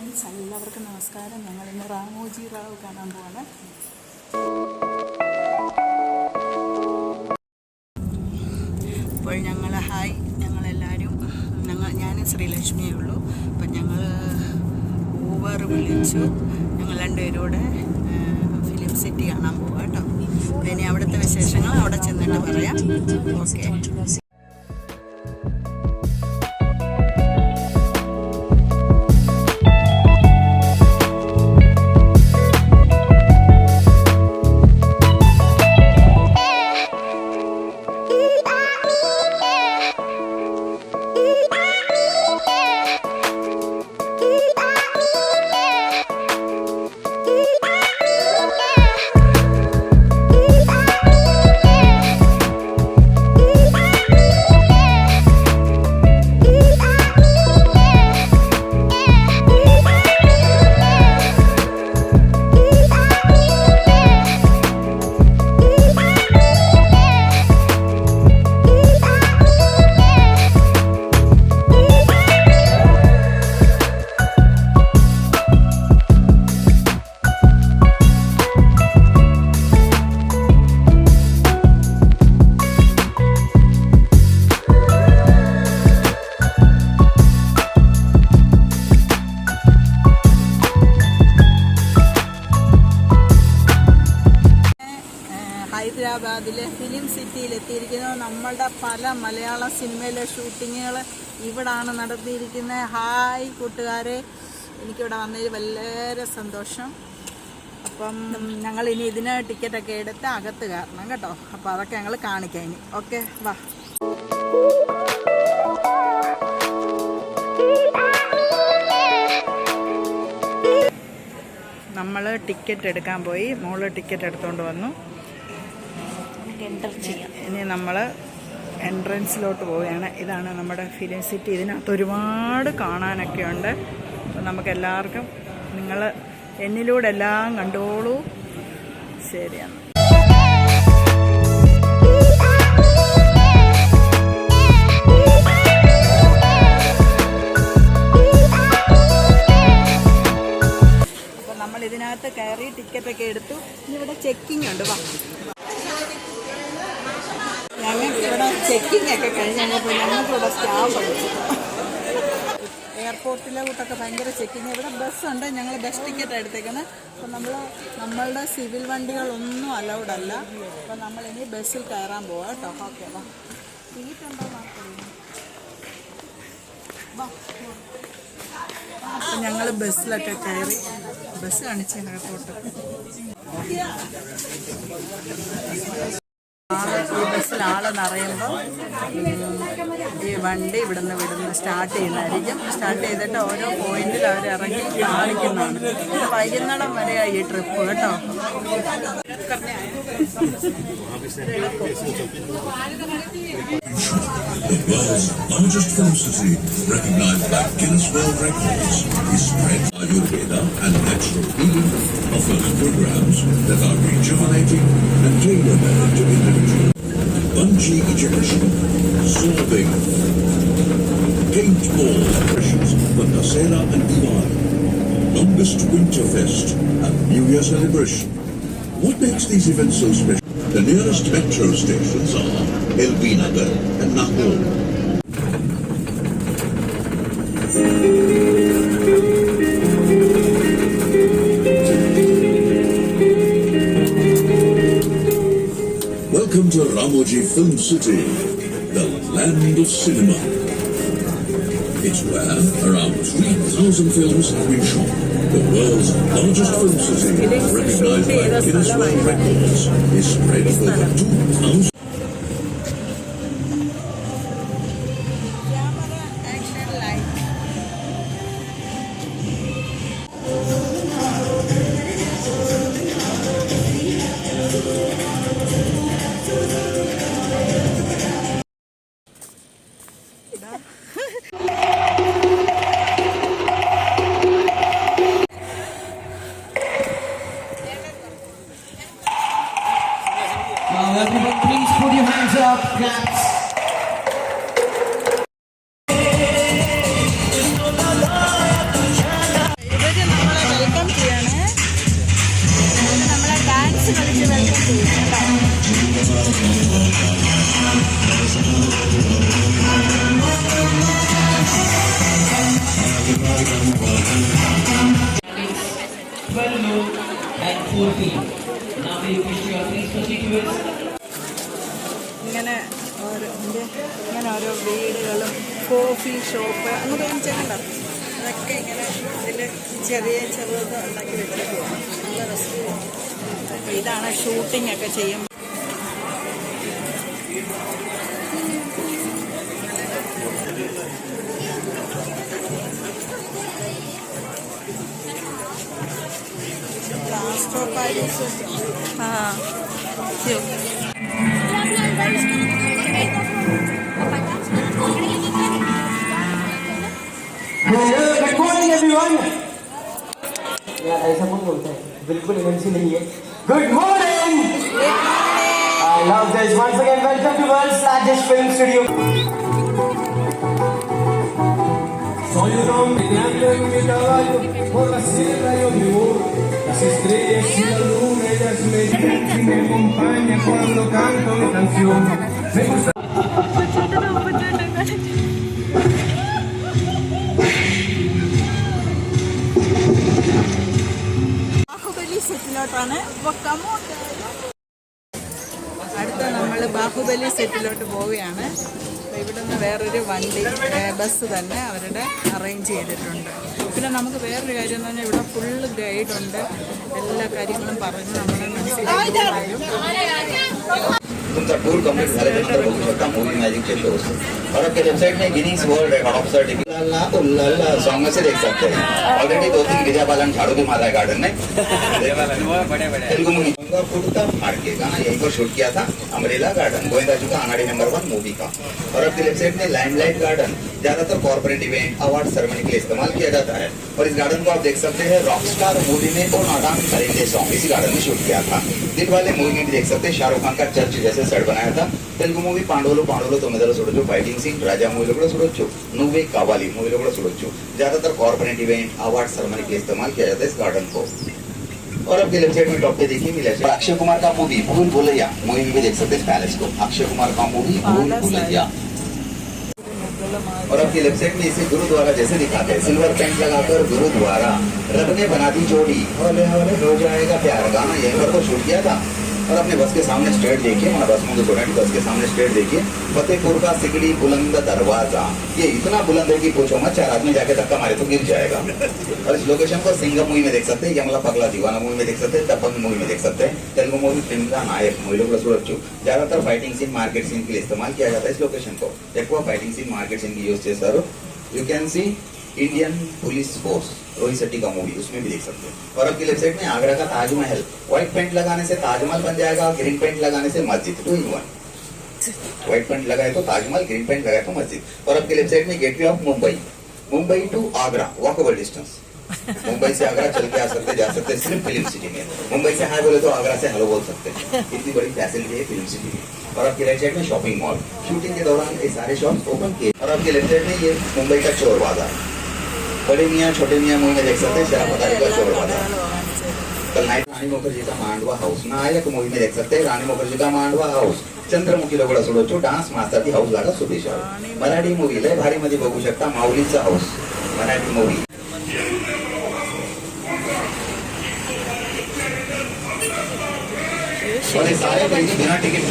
Friends എല്ലാവർക്കും നമസ്കാരം. ഞങ്ങൾ ഇന്ന് റാമോജി റാവു കാണാൻ പോവാണ്. അപ്പോൾ ഞങ്ങളെല്ലാവരും ഞാൻ ശ്രീലക്ഷ്മിയേ ഉള്ളൂ. അപ്പം ഞങ്ങൾ ഊബർ വിളിച്ചു. ഞങ്ങൾ രണ്ടുപേരൂടെ ഫിലിം സിറ്റി കാണാൻ പോവാം കേട്ടോ. പിന്നെ അവിടുത്തെ വിശേഷങ്ങൾ അവിടെ ചെന്നിട്ട് പറയാം. ഓക്കെ. ഹൈദരാബാദിലെ ഫിലിം സിറ്റിയിലെത്തിയിരിക്കുന്നു. നമ്മളുടെ പല മലയാള സിനിമയിലെ ഷൂട്ടിങ്ങുകൾ ഇവിടാണ് നടത്തിയിരിക്കുന്നത്. ഹായ് കൂട്ടുകാരെ, എനിക്കിവിടെ വന്നതിൽ വളരെ സന്തോഷം. അപ്പം ഞങ്ങൾ ഇനി ഇതിന് ടിക്കറ്റൊക്കെ എടുത്ത് അകത്ത് കയറണം കേട്ടോ. അപ്പോൾ അതൊക്കെ ഞങ്ങൾ കാണിക്കാം ഇനി. ഓക്കെ, വാ. നമ്മൾ ടിക്കറ്റ് എടുക്കാൻ പോയി. മോള് ടിക്കറ്റ് എടുത്തുകൊണ്ട് വന്നു. ഇനി നമ്മൾ എൻട്രൻസിലോട്ട് പോവുകയാണ്. ഇതാണ് നമ്മുടെ ഫിലിം സിറ്റി. ഇതിനകത്ത് ഒരുപാട് കാണാനൊക്കെ ഉണ്ട്. അപ്പോൾ നമുക്കെല്ലാവർക്കും നിങ്ങൾ എന്നിലൂടെ എല്ലാം കണ്ടോളൂ. ശരിയാണ്. അപ്പോൾ നമ്മൾ ഇതിനകത്ത് കയറി ടിക്കറ്റൊക്കെ എടുത്തു. ഇനി ഇവിടെ ചെക്കിംഗ് ഉണ്ട്. വാ, ഞങ്ങൾക്കിവിടെ ചെക്കിംഗ് ഒക്കെ കഴിഞ്ഞപ്പോൾ ഞങ്ങൾക്കിവിടെ സ്റ്റാഫ് വിളിച്ചു. എയർപോർട്ടിലെ കൂട്ടൊക്കെ ഭയങ്കര ചെക്കിങ്. ഇവിടെ ബസ്സുണ്ട്. ഞങ്ങൾ ബസ് ടിക്കറ്റ് എടുത്തേക്കുന്നത്. അപ്പോൾ നമ്മളുടെ സിവിൽ വണ്ടികളൊന്നും അലൗഡ് അല്ല. അപ്പോൾ നമ്മളിനി ബസ്സിൽ കയറാൻ പോവാം കേട്ടോ. ഓക്കെ, വാ. സീറ്റുണ്ടോ മാത്രമേ. അപ്പം ഞങ്ങൾ ബസ്സിലൊക്കെ കയറി. ബസ് കാണിച്ച് എയർപോർട്ട്. ഈ ബസ്സിൽ ആള് നിറയുമ്പോൾ ഈ വണ്ടി ഇവിടുന്ന് സ്റ്റാർട്ട് ചെയ്യുന്നതായിരിക്കും. സ്റ്റാർട്ട് ചെയ്തിട്ട് ഓരോ പോയിന്റിൽ അവർ ഇറങ്ങി കാണിക്കുന്നതാണ്. ഇത് വൈകുന്നേരം വരെയായി ഈ ട്രിപ്പ് കേട്ടോ. The world's largest film city, recognized by Guinness World Records, is spread Ayurveda and natural healing, offers programs that are rejuvenating and tailor-made to individuals. Bungee ejection, solving paintball operations for Dasera and Diwali, longest winter fest and New Year celebration. What makes these events so special? The nearest metro stations are LB Nagar and Nahor. Welcome to Ramoji Film City, the land of cinema. It's where around 3,000 films have been shot. The world's largest film city, recognized by Guinness World Records, is spread over 2,000. Everyone, please 12 low and 14. Now we wish you all please proceed to it. ഇങ്ങനെ ഇങ്ങനെ ഓരോ വീടുകളും coffee shop അങ്ങ് തോന്നിച്ചേക്കണ്ടോ, അതൊക്കെ ഇങ്ങനെ ഇതിൽ ചെറുത് ഉണ്ടാക്കി വെച്ചിരിക്കുകയാണ്. നല്ല രസമാണ്. ഇതാണ് ഷൂട്ടിംഗ് ഒക്കെ ചെയ്യും. Plaster of Paris. ആ ശരി. Good morning everyone. यार ऐसा कौन बोलता है, बिल्कुल एमएनसी नहीं है। Good morning, I love this. Once again welcome to world's largest film studio. Soy un hombre tirando en mi caballo por la sierra yo me voy. Las estrellas y la luna ellas me dicen y me acompañan cuando canto mi canción. Me gusta. Baahubali സെറ്റിലോട്ടാണ്. അടുത്ത നമ്മൾ ബാഹുബലി സെറ്റിലോട്ട് പോവുകയാണ്. അപ്പോൾ ഇവിടെ നിന്ന് വേറൊരു വണ്ടി bus തന്നെ അവരുടെ അറേഞ്ച് ചെയ്തിട്ടുണ്ട്. പിന്നെ നമുക്ക് വേറൊരു കാര്യം എന്ന് പറഞ്ഞാൽ ഇവിടെ ഫുള്ള് ഗൈഡുണ്ട്. എല്ലാ കാര്യങ്ങളും പറഞ്ഞ് നമ്മളെ മനസ്സിലാക്കി തരും. तुमचा टूर कंप्लीट झाल्यानंतर बघू शकता मूवी मॅजिकचे शोज और आपके वेबसाइट में Guinness world record of certificate उल्ला सॉन्ग से देख सकते हैं। ऑलरेडी 2-3 विजय बालन झाड़ू भी मारा है गार्डन में। तेलुगु मूवी का कुर्ता फाड़ के गाना यहीं पर शूट किया था, अमरेला गार्डन गोविंदा जी का अनाड़ी नंबर 1 मूवी का। और आपकी वेबसाइट में लाइमलाइट गार्डन ज्यादातर कॉर्पोरेट इवेंट अवार्ड सेरेमनी के लिए इस्तेमाल किया जाता है। और इस गार्डन को आप देख सकते हैं रॉकस्टार मूवी में और नादान करेंगे सॉन्ग इसी गार्डन में शूट किया था। दिल वाले मूवी में भी देख सकते हैं शाहरुख खान का चर्च जैसे सेट बनाया था। तेलुगु मूवी పాండవులు తొమ్మిదలో చూడొచ్చు, ఫైటింగ్ సీన్ రాజా మూవీలో కూడా చూడొచ్చు, నువ్వే కావాలి మూవీలో కూడా చూడొచ్చు। ज्यादातर कॉर्पोरेट इवेंट अवार्ड सेरेमनी के लिए इस्तेमाल किया जाता है इस गार्डन को। और आपके वेबसाइट में टॉप पे देखिए मिला है अक्षय कुमार का मूवी भूल भुलैया मूवी में भी देख सकते हैं इस पैलेस को। अक्षय कुमार का मूवी भूल भुलैया। और आपकी वेबसाइट में इसे गुरुद्वारा जैसे दिखाते हैं, सिल्वर पेंट लगाकर गुरुद्वारा, रब ने बना दी जोड़ी, हौले हौले हो जाएगा प्यार गाना यहीं पर को शूट किया था। और अपने बस के सामने स्ट्रेट देखिए, हमारा बस मुझे स्टूडेंट बस के सामने स्ट्रेट देखिए, फतेहपुर का सिकड़ी बुलंद दरवाजा, ये इतना बुलंद है कि पूछो मत, 4 आदमी जाके धक्का मारे तो गिर जाएगा। और इस लोकेशन को सिंगम मूवी में देख सकते हैं, यमला पगला दीवाना मूवी में देख सकते हैं, दबंग मूवी में देख सकते हैं, तेलुगु मूवी फिल्म का नायक मूवी लोग सूरजू। ज्यादातर फाइटिंग सीन मार्केट सीन के लिए इस्तेमाल किया जाता है इस लोकेशन को। देखो फाइटिंग सीन मार्केट सीन की यूज చేస్తారు। You can see Indian police force Rohit Shetty का मूवी उसमें भी देख सकते हैं। और आपकी वेबसाइट में आगरा का ताजमहल व्हाइट पेंट लगाने से ताजमहल बन जाएगा, ग्रीन पेंट लगाने से मस्जिद 2 in 1। व्हाइट पेंट लगाए तो ताजमहल, ग्रीन पेंट लगाए तो मस्जिद। और आपकी वेबसाइट में gateway of Mumbai to Agra walkable distance, Mumbai से आगरा चल के आ सकते जा सकते सिर्फ फिल्म सिटी में। मुंबई से हाय बोले तो आगरा से हेलो बोल सकते हैं, इतनी बड़ी फैसिलिटी है फिल्म सिटी में। और आपकी राइट साइड में शॉपिंग मॉल, शूटिंग के दौरान ये सारे शॉप्स ओपन किए। और आपके लेफ्ट साइड में ये मुंबई का चोर बाजार, बड़े मियाँ छोटे मियाँ मूवी में देख सकते हैं शराबदारी का चोर बाजार। कल नाइट रानी मुखर्जी का मांडवा हाउस नायक मूवी में देख सकते हैं, रानी मुखर्जी का मांडवा हाउस चंद्रमुखीला కూడా చూడొచ్చు, डान्स मास्टरची हाऊस लागा सुदेश मराठी मूवी लय भारी मध्ये बघू शकता, माऊलीचा हाऊस मराठी मूवी। और ये सारे बिना टिकट